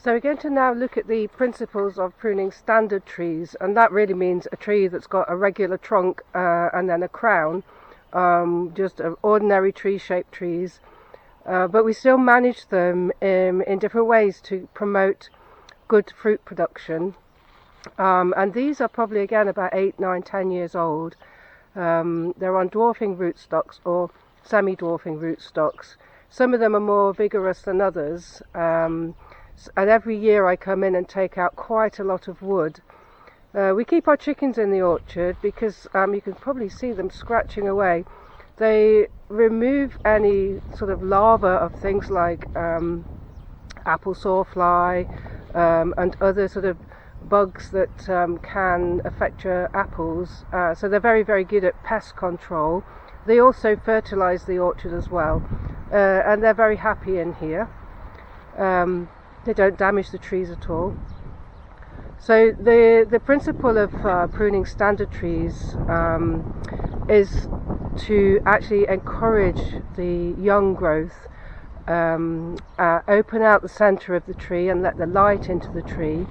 So we're going to now look at the principles of pruning standard trees, and that really means a tree that's got a regular trunk and then a crown, just ordinary tree-shaped trees, but we still manage them in different ways to promote good fruit production. And these are probably again about 8, 9, 10 years old. They're on dwarfing rootstocks or semi-dwarfing rootstocks. Some of them are more vigorous than others. And every year I come in and take out quite a lot of wood. We keep our chickens in the orchard because you can probably see them scratching away. They remove any sort of larvae of things like apple sawfly and other sort of bugs that can affect your apples. So they're very, very good at pest control. They also fertilise the orchard as well, and they're very happy in here. They don't damage the trees at all. So the principle of pruning standard trees is to actually encourage the young growth, open out the centre of the tree and let the light into the tree,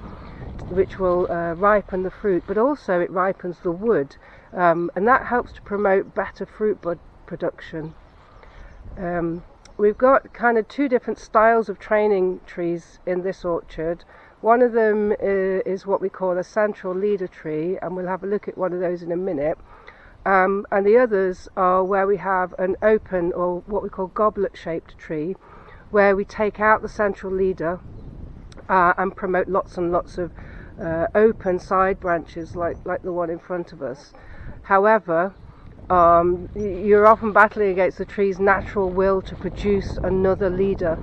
which will ripen the fruit, but also it ripens the wood, and that helps to promote better fruit bud production. We've got kind of two different styles of training trees in this orchard. One of them is what we call a central leader tree, and we'll have a look at one of those in a minute. And the others are where we have an open, or what we call goblet shaped tree, where we take out the central leader and promote lots and lots of open side branches like the one in front of us. However, you're often battling against the tree's natural will to produce another leader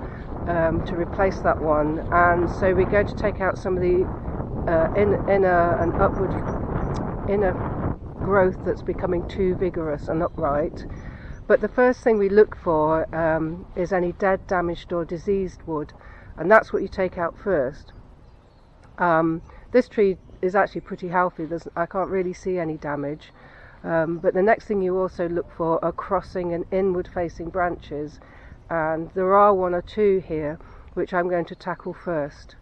to replace that one, and so we're going to take out some of the inner and upward inner growth that's becoming too vigorous and upright. But the first thing we look for is any dead, damaged or diseased wood, and that's what you take out first. This tree is actually pretty healthy. I can't really see any damage. But the next thing you also look for are crossing and inward facing branches, and there are one or two here which I'm going to tackle first.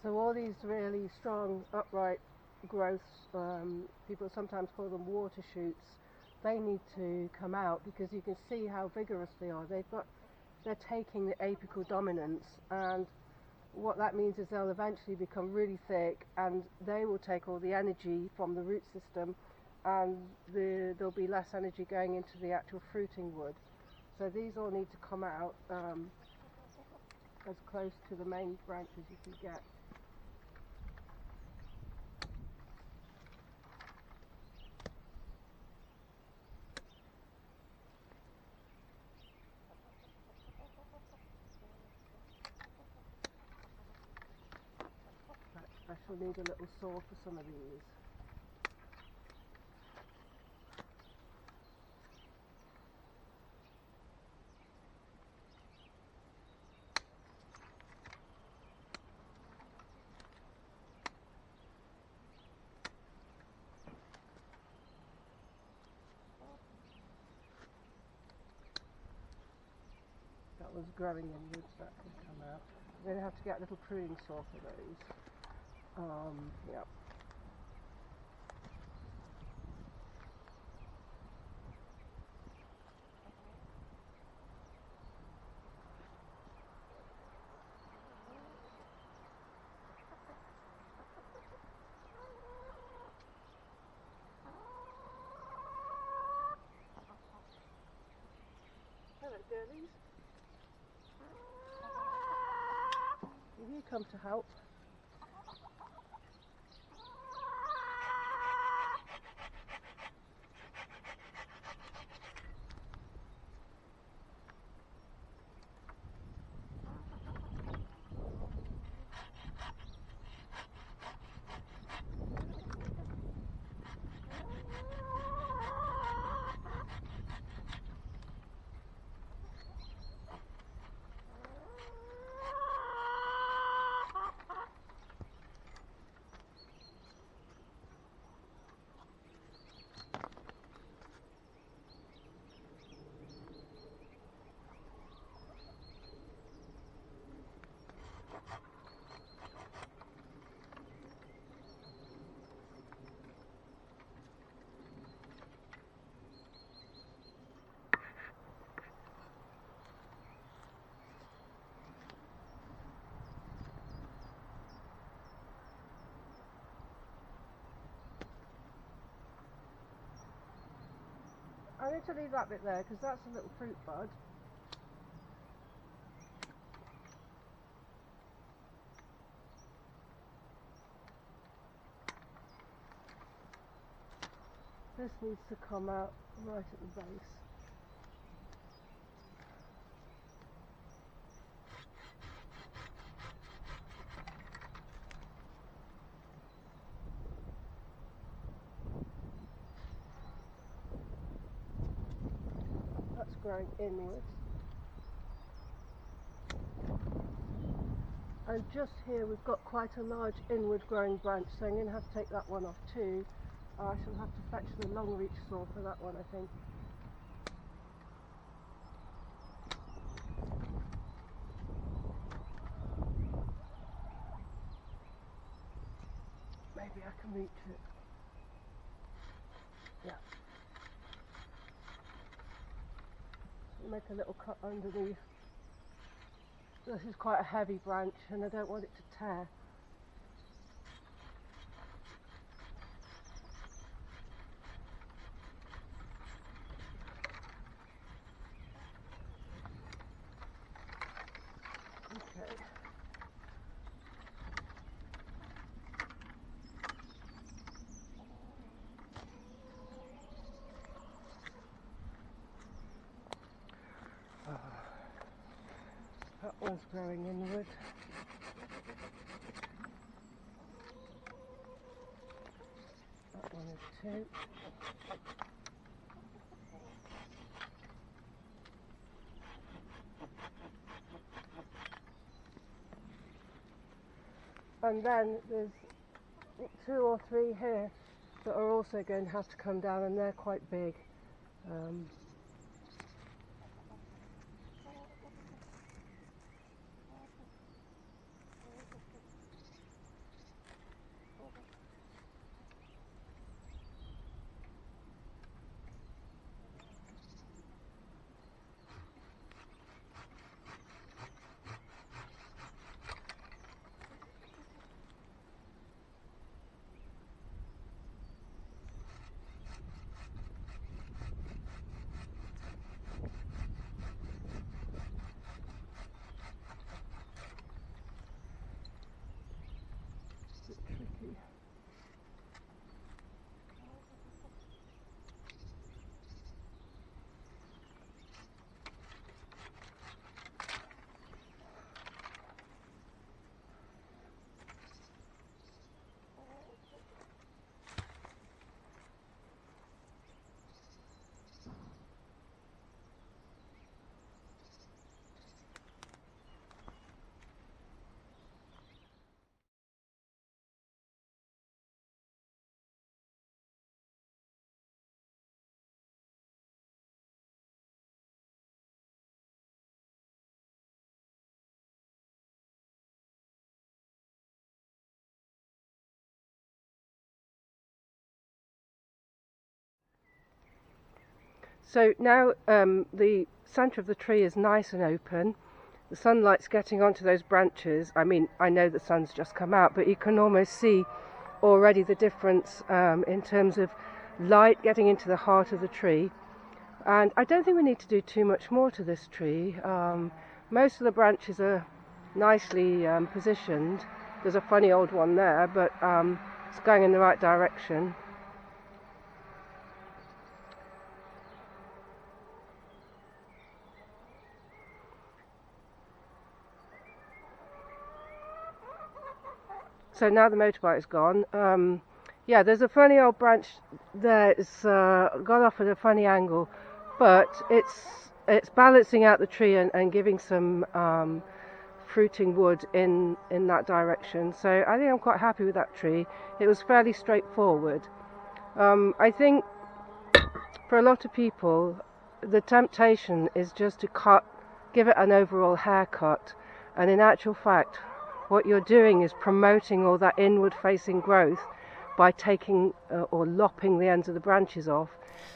So all these really strong upright growths, people sometimes call them water shoots, they need to come out because you can see how vigorous they are. They're taking the apical dominance, and what that means is they'll eventually become really thick, and they will take all the energy from the root system, and there'll be less energy going into the actual fruiting wood. So these all need to come out as close to the main branch as you can get. I shall need a little saw for some of these. That was growing inwards, that could come out. I'm going to have to get a little pruning saw for those. Yeah. Hello, girlies. Will you come to help? I need to leave that bit there because that's a little fruit bud. This needs to come out right at the base. That's growing inwards. And just here we've got quite a large inward growing branch, so I'm going to have to take that one off too. I shall have to fetch the long reach saw for that one, I think. Maybe I can reach it. Yeah. Make a little cut underneath. This is quite a heavy branch and I don't want it to tear. Okay. That one's growing inward. That one is too. And then there's 2 or 3 here that are also going to have to come down, and they're quite big. Tricky. So now the centre of the tree is nice and open. The sunlight's getting onto those branches. I mean, I know the sun's just come out, but you can almost see already the difference in terms of light getting into the heart of the tree. And I don't think we need to do too much more to this tree. Most of the branches are nicely positioned. There's a funny old one there, but it's going in the right direction. So now the motorbike is gone. Yeah, there's a funny old branch there. It's gone off at a funny angle, but it's balancing out the tree and giving some fruiting wood in that direction. So I think I'm quite happy with that tree. It was fairly straightforward. I think for a lot of people, the temptation is just to give it an overall haircut, and in actual fact, what you're doing is promoting all that inward facing growth by taking or lopping the ends of the branches off.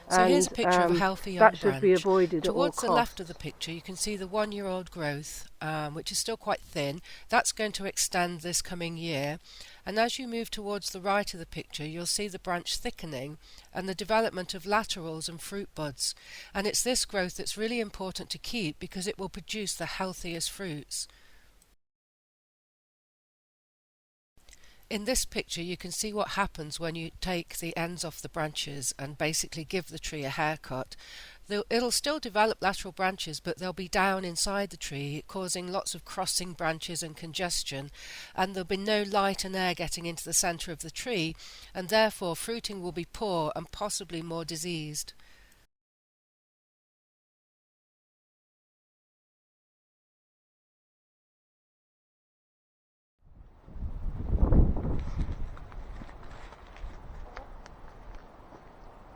So here's a picture of a healthy young branch. That should be avoided at all costs. Towards the left of the picture you can see the 1-year-old growth, which is still quite thin. That's going to extend this coming year. And as you move towards the right of the picture, you'll see the branch thickening and the development of laterals and fruit buds. And it's this growth that's really important to keep because it will produce the healthiest fruits. In this picture you can see what happens when you take the ends off the branches and basically give the tree a haircut. It'll still develop lateral branches, but they'll be down inside the tree, causing lots of crossing branches and congestion, and there'll be no light and air getting into the centre of the tree, and therefore fruiting will be poor and possibly more diseased.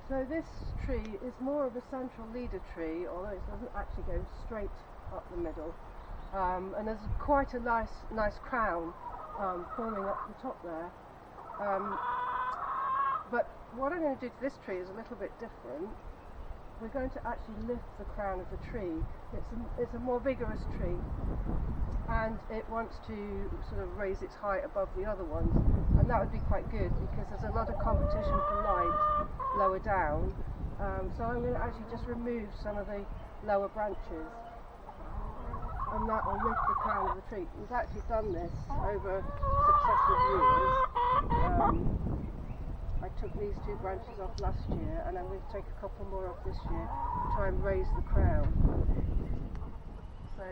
So this tree is more of a central leader tree, although it doesn't actually go straight up the middle. And there's quite a nice crown forming up the top there. But what I'm going to do to this tree is a little bit different. We're going to actually lift the crown of the tree. It's a more vigorous tree, and it wants to sort of raise its height above the other ones, and that would be quite good because there's a lot of competition for light lower down. So I'm going to actually just remove some of the lower branches, and that will lift the crown of the tree. We've actually done this over successive years. I took these 2 branches off last year, and I'm going to take a couple more off this year to try and raise the crown. So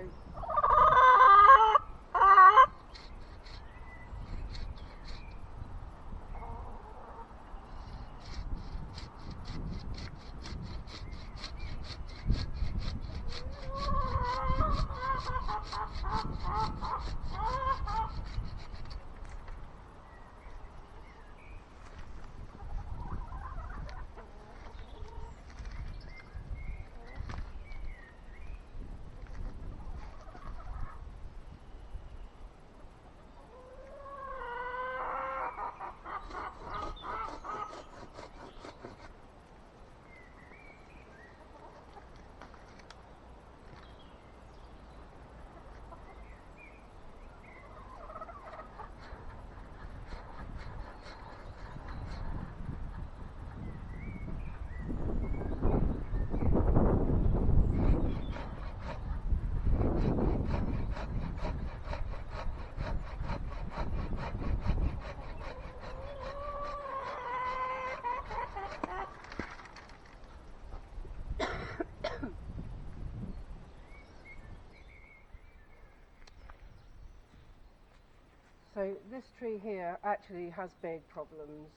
So this tree here actually has big problems.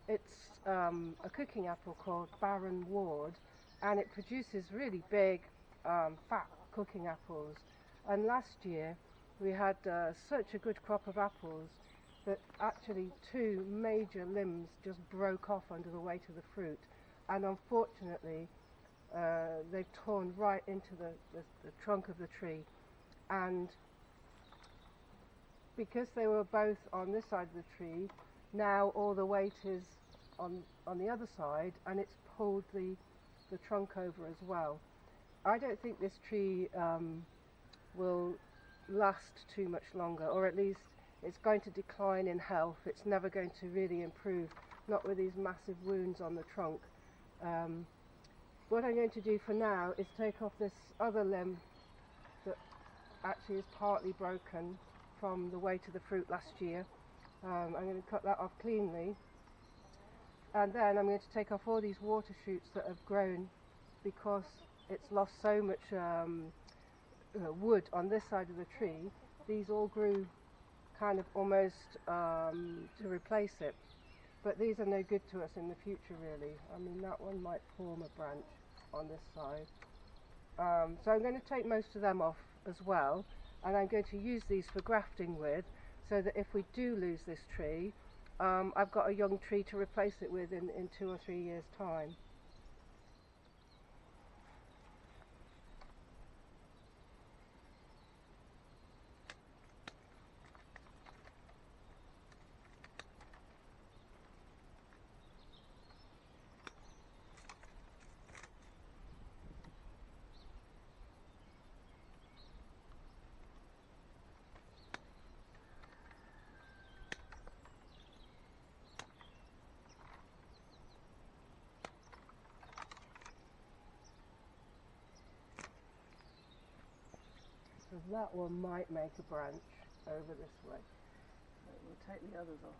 It's a cooking apple called Barren Ward, and it produces really big fat cooking apples. And last year we had such a good crop of apples that actually 2 major limbs just broke off under the weight of the fruit, and unfortunately they've torn right into the trunk of the tree. And because they were both on this side of the tree, now all the weight is on the other side, and it's pulled the trunk over as well. I don't think this tree will last too much longer, or at least it's going to decline in health. It's never going to really improve, not with these massive wounds on the trunk. What I'm going to do for now is take off this other limb that actually is partly broken from the weight of the fruit last year. I'm going to cut that off cleanly, and then I'm going to take off all these water shoots that have grown because it's lost so much wood on this side of the tree. These all grew kind of almost to replace it, but these are no good to us in the future really. I mean, that one might form a branch on this side. So I'm going to take most of them off as well, and I'm going to use these for grafting with, so that if we do lose this tree, I've got a young tree to replace it with in 2 or 3 years' time. because that one might make a branch over this way. So we'll take the others off.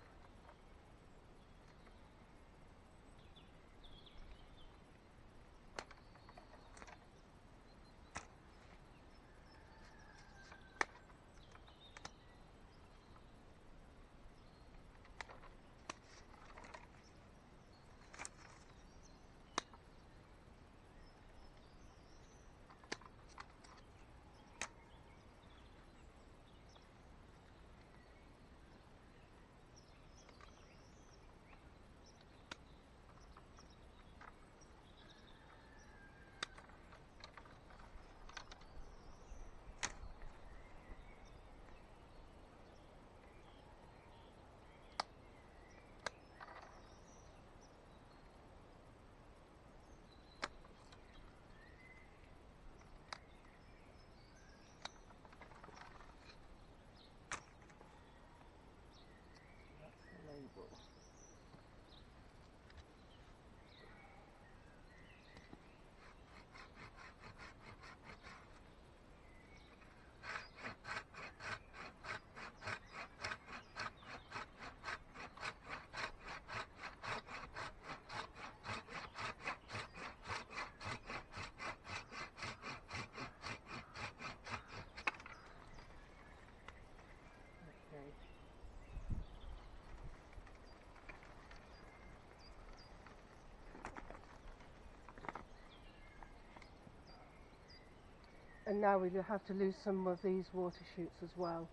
And now we have to lose some of these water shoots as well.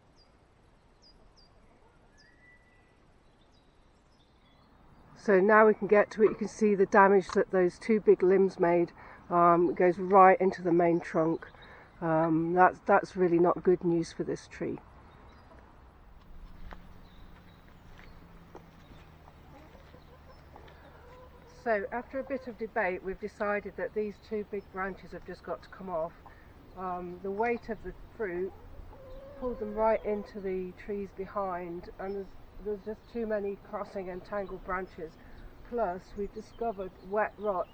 So now we can get to it. You can see the damage that those two big limbs made. It goes right into the main trunk. That's really not good news for this tree. So after a bit of debate, we've decided that these two big branches have just got to come off. The weight of the fruit pulled them right into the trees behind, and there's just too many crossing and tangled branches. Plus we've discovered wet rot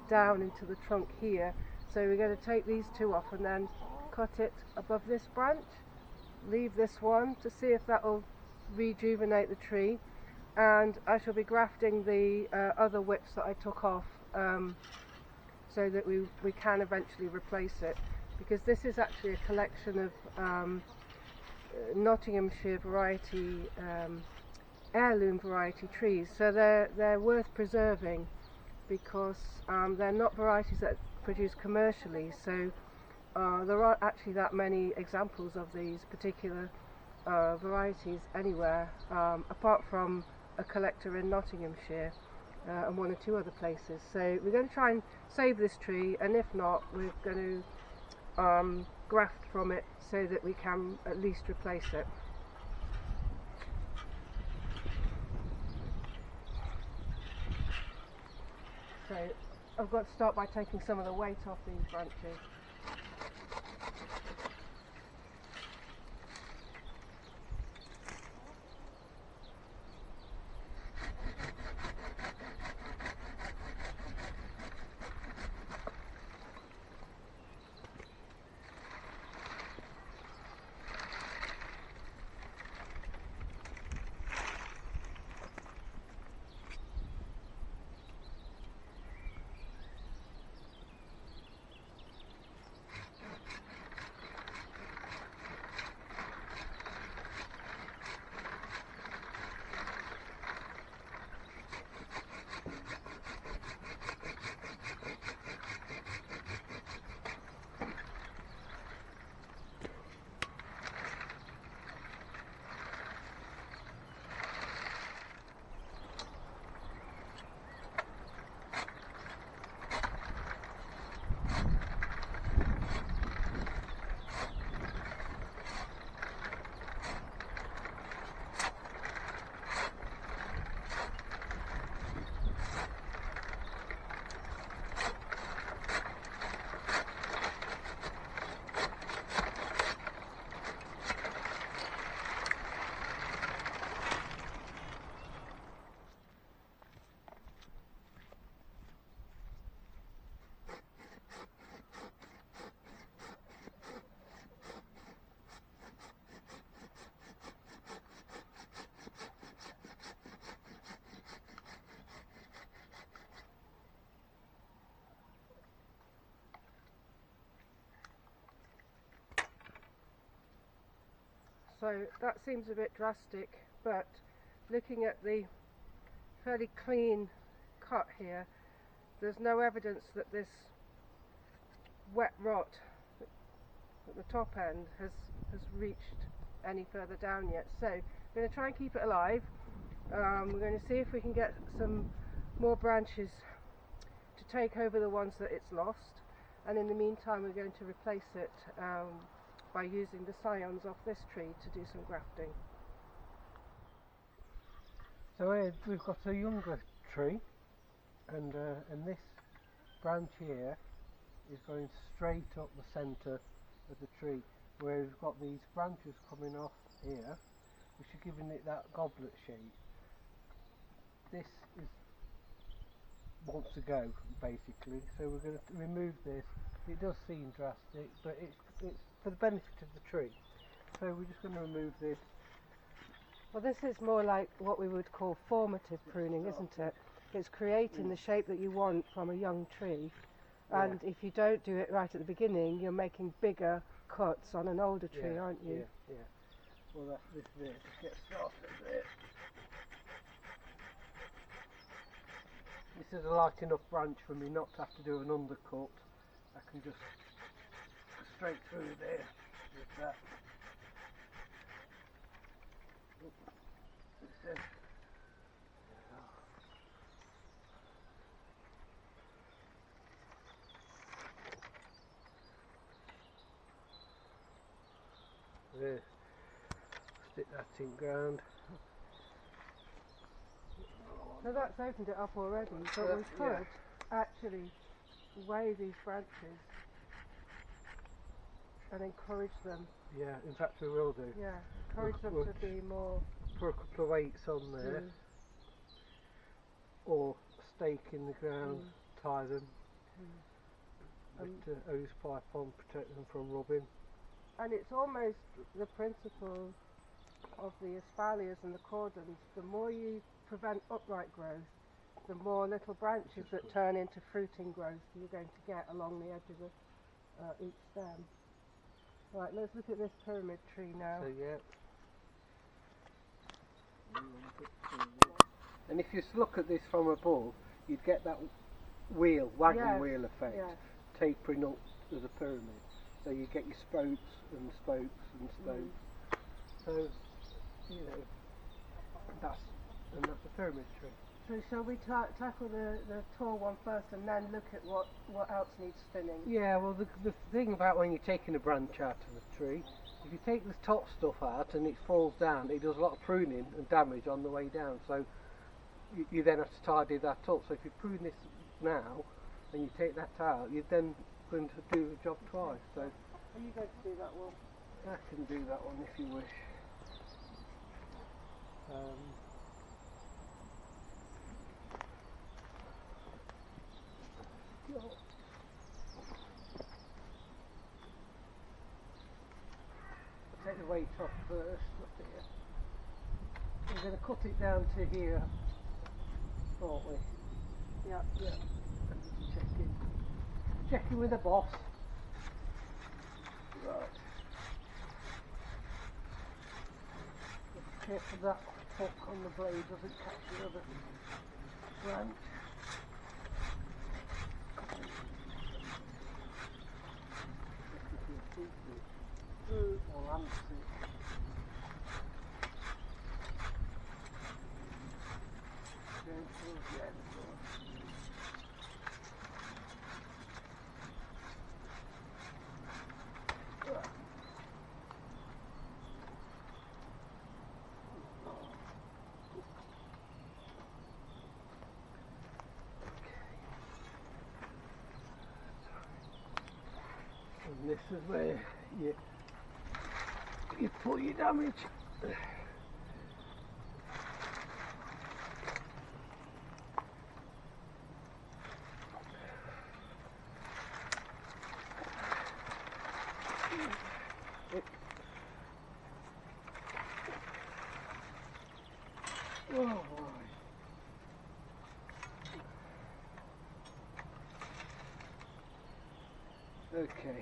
down into the trunk here, so we're going to take these two off and then cut it above this branch, leave this one to see if that will rejuvenate the tree, and I shall be grafting the other whips that I took off so that we can eventually replace it, because this is actually a collection of Nottinghamshire variety, heirloom variety trees, so they're worth preserving because they're not varieties that produce commercially, so there aren't actually that many examples of these particular varieties anywhere, apart from a collector in Nottinghamshire and one or two other places. So we're going to try and save this tree, and if not, we're going to graft from it so that we can at least replace it. So I've got to start by taking some of the weight off these branches. So that seems a bit drastic, but looking at the fairly clean cut here, there's no evidence that this wet rot at the top end has reached any further down yet. So I'm going to try and keep it alive. We're going to see if we can get some more branches to take over the ones that it's lost, and in the meantime we're going to replace it by using the scions off this tree to do some grafting. So here we've got a younger tree, and this branch here is going straight up the centre of the tree, where we've got these branches coming off here, which are giving it that goblet shape. This is wants to go basically, so we're going to remove this. It does seem drastic, but it's for the benefit of the tree. So we're just going to remove this. Well, this is more like what we would call formative pruning, isn't it? It's creating the shape that you want from a young tree, and if you don't do it right at the beginning, you're making bigger cuts on an older tree, aren't you? Yeah. Well, that's this bit. Get started there. This is a light enough branch for me not to have to do an undercut. I can just go straight through there with that. There. Stick that in ground. So that's opened it up already, but we could actually weigh these branches and encourage them. Yeah, in fact we will do. Yeah, encourage them to be more... Put a couple of weights on there, or a stake in the ground, tie them, with a hose pipe on, protect them from rubbing. And it's almost the principle of the espaliers and the cordons. The more you prevent upright growth, the more little branches that turn into fruiting growth you're going to get along the edge of each stem. Right, let's look at this pyramid tree now. So and if you look at this from above, you'd get that wagon wheel effect, tapering up as a pyramid. So you get your spokes and spokes and spokes. So, you know, that's a pyramid tree. So shall we tackle the tall one first and then look at what else needs spinning? Yeah, well the thing about when you're taking a branch out of the tree, if you take the top stuff out and it falls down, it does a lot of pruning and damage on the way down. So you then have to tidy that up. So if you prune this now and you take that out, you're then going to do the job twice. So are you going to do that one? I can do that one if you wish. Take the weight off first, up here. We're going to cut it down to here, aren't we? Yeah. Checking with the boss. Right. Be careful that hook on the blade doesn't catch the other branch. Or and this is where you put your damage. Oh boy. Okay.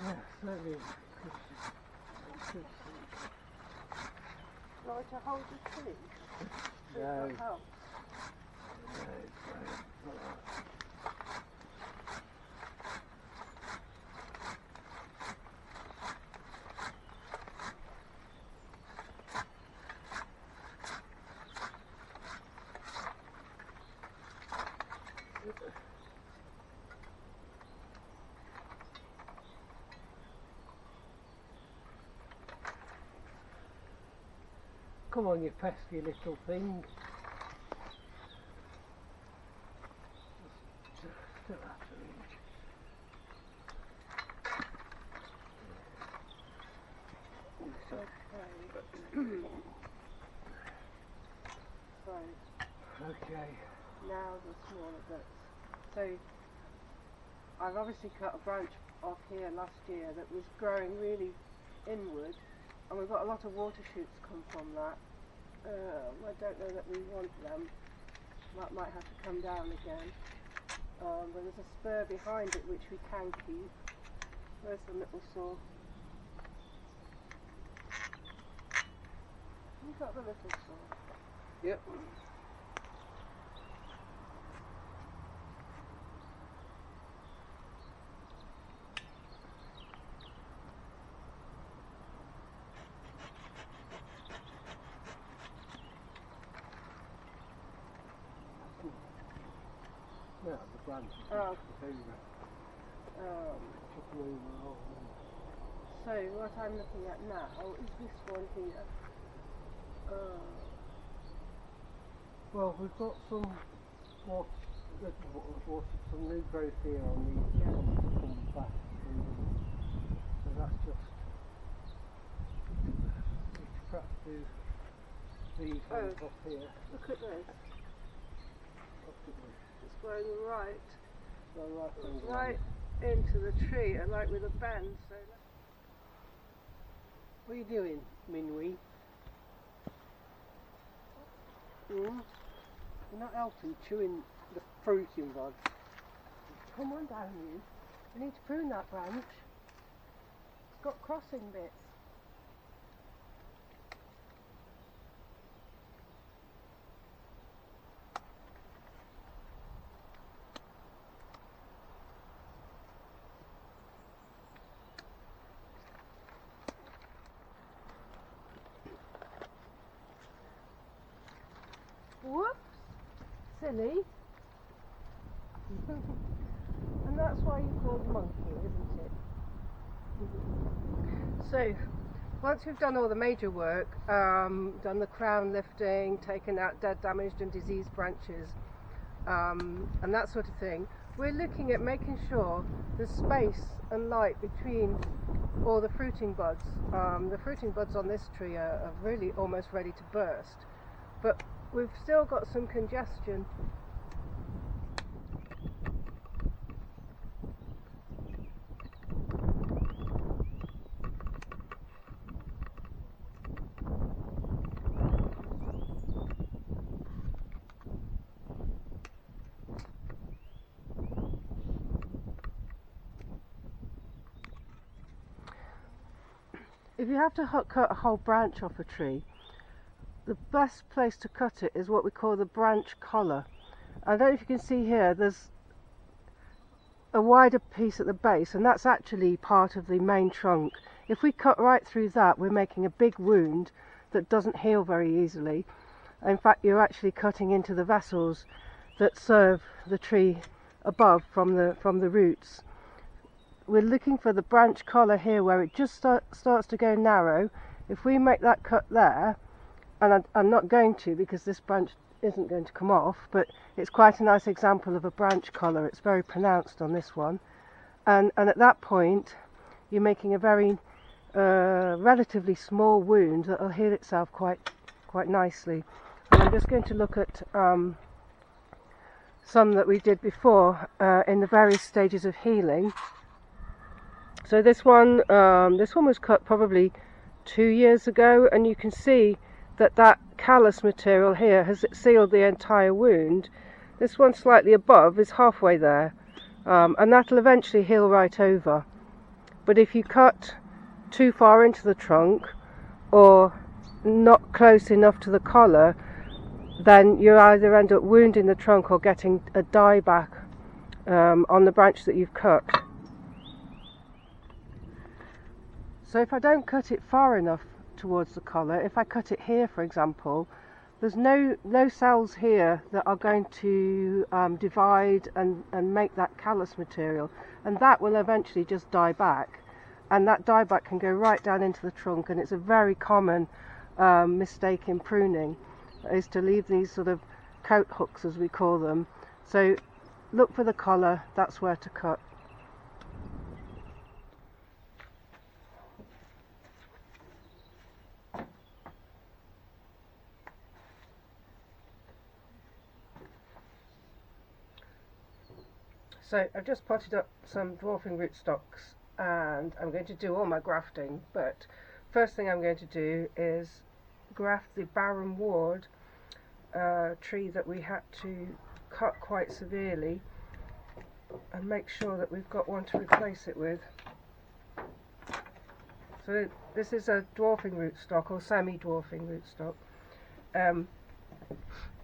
Yes, that is. Like to hold the tree? No. That helps. Come on, you pesky little thing. Still have to reach. Okay. Now the smaller bits. So I've obviously cut a branch off here last year that was growing really inward, and we've got a lot of water shoots come from that. I don't know that we want them. That might have to come down again. But there's a spur behind it which we can keep. Where's the little saw? You got the little saw? Yep. No, the branch is Oh. over. Just move along. So what I'm looking at now is this one here. Well, we've got some some new growth here on these Yeah. come back through. So that's just we should perhaps do these ones up here. Look at this. Possibly. It's going right, So right into the tree, and like with a bend. So what are you doing, Minwee? You're not helping chewing the fruiting buds. come on down, you. We need to prune that branch. It's got crossing bits. Whoops! Silly. And that's why you called monkey, isn't it? So, once we've done all the major work, done the crown lifting, taken out dead, damaged and diseased branches, and that sort of thing, we're looking at making sure there's space and light between all the fruiting buds. The fruiting buds on this tree are really almost ready to burst, but we've still got some congestion. If you have to cut a whole branch off a tree, the best place to cut it is what we call the branch collar. I don't know if you can see here, there's a wider piece at the base, and that's actually part of the main trunk. If we cut right through that, we're making a big wound that doesn't heal very easily. In fact, you're actually cutting into the vessels that serve the tree above from the roots. We're looking for the branch collar here where it just starts to go narrow. If we make that cut there, and I'm not going to because this branch isn't going to come off, but it's quite a nice example of a branch collar. It's very pronounced on this one, and at that point you're making a very relatively small wound that will heal itself quite nicely. And I'm just going to look at some that we did before in the various stages of healing. So this one was cut probably 2 years ago, and you can see that callus material here has sealed the entire wound. This one slightly above is halfway there, and that'll eventually heal right over. But if you cut too far into the trunk or not close enough to the collar, then you either end up wounding the trunk or getting a dieback on the branch that you've cut. So if I don't cut it far enough towards the collar, if I cut it here for example, there's no cells here that are going to divide and make that callus material, and that will eventually just die back, and that dieback can go right down into the trunk. And it's a very common mistake in pruning, is to leave these sort of coat hooks, as we call them. So look for the collar, that's where to cut. So I've just potted up some dwarfing rootstocks and I'm going to do all my grafting, but first thing I'm going to do is graft the barren ward tree that we had to cut quite severely, and make sure that we've got one to replace it with. So this is a dwarfing rootstock or semi-dwarfing rootstock.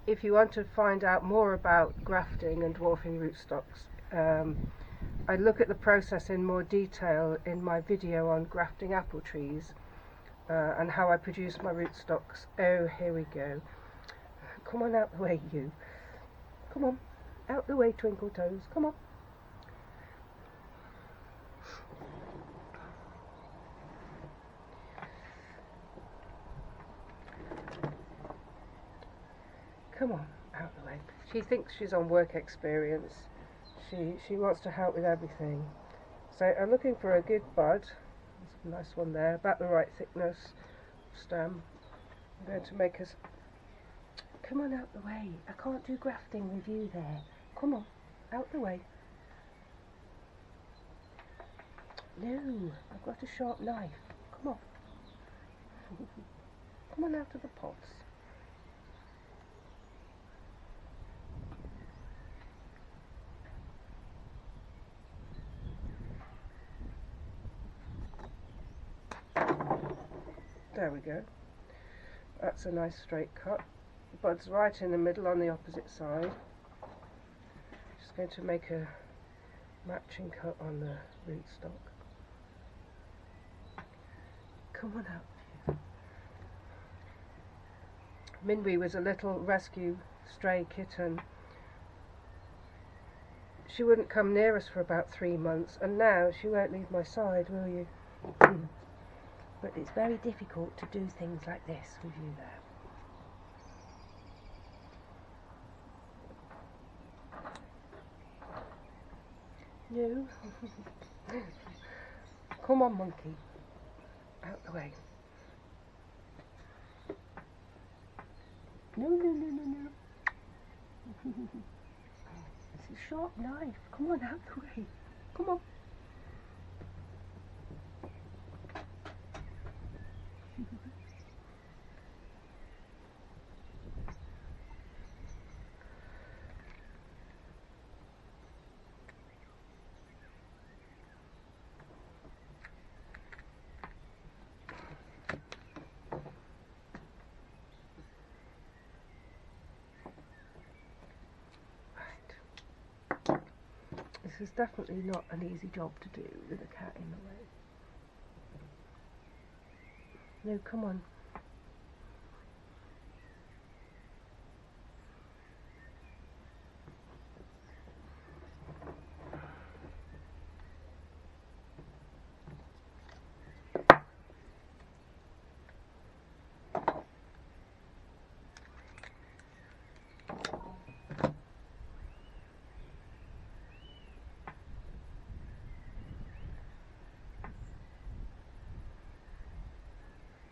If you want to find out more about grafting and dwarfing rootstocks, I look at the process in more detail in my video on grafting apple trees and how I produce my rootstocks. Oh, here we go. Come on out the way, you. Come on, out the way, Twinkle Toes. Come on. Come on, out the way. She thinks she's on work experience. She wants to help with everything. So I'm looking for a good bud. There's a nice one there, about the right thickness stem. I'm going to make us. Come on out the way. I can't do grafting with you there. Come on, out the way. No, I've got a sharp knife. Come on. Come on out of the pots. There we go. That's a nice straight cut. The bud's right in the middle on the opposite side. Just going to make a matching cut on the rootstock. Come on out. Minwi was a little rescue stray kitten. She wouldn't come near us for about 3 months, and now she won't leave my side, will you? But it's very difficult to do things like this with you there. No. Come on, monkey. Out the way. No, no, no, no, no. It's a sharp knife. Come on, out the way. Come on. This is definitely not an easy job to do with a cat in the way. No, come on.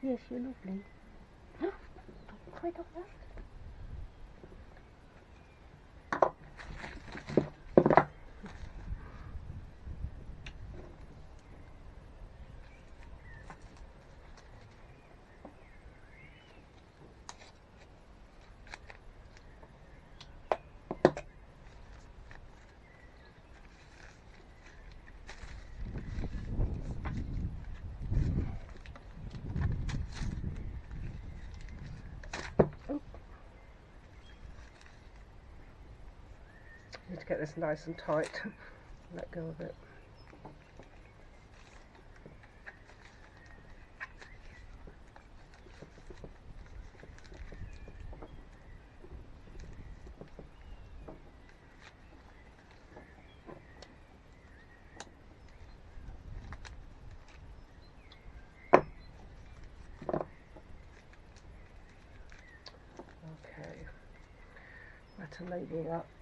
Yes, you're lovely. Don't cry like that. get this nice and tight. Let go of it. Okay, better label that.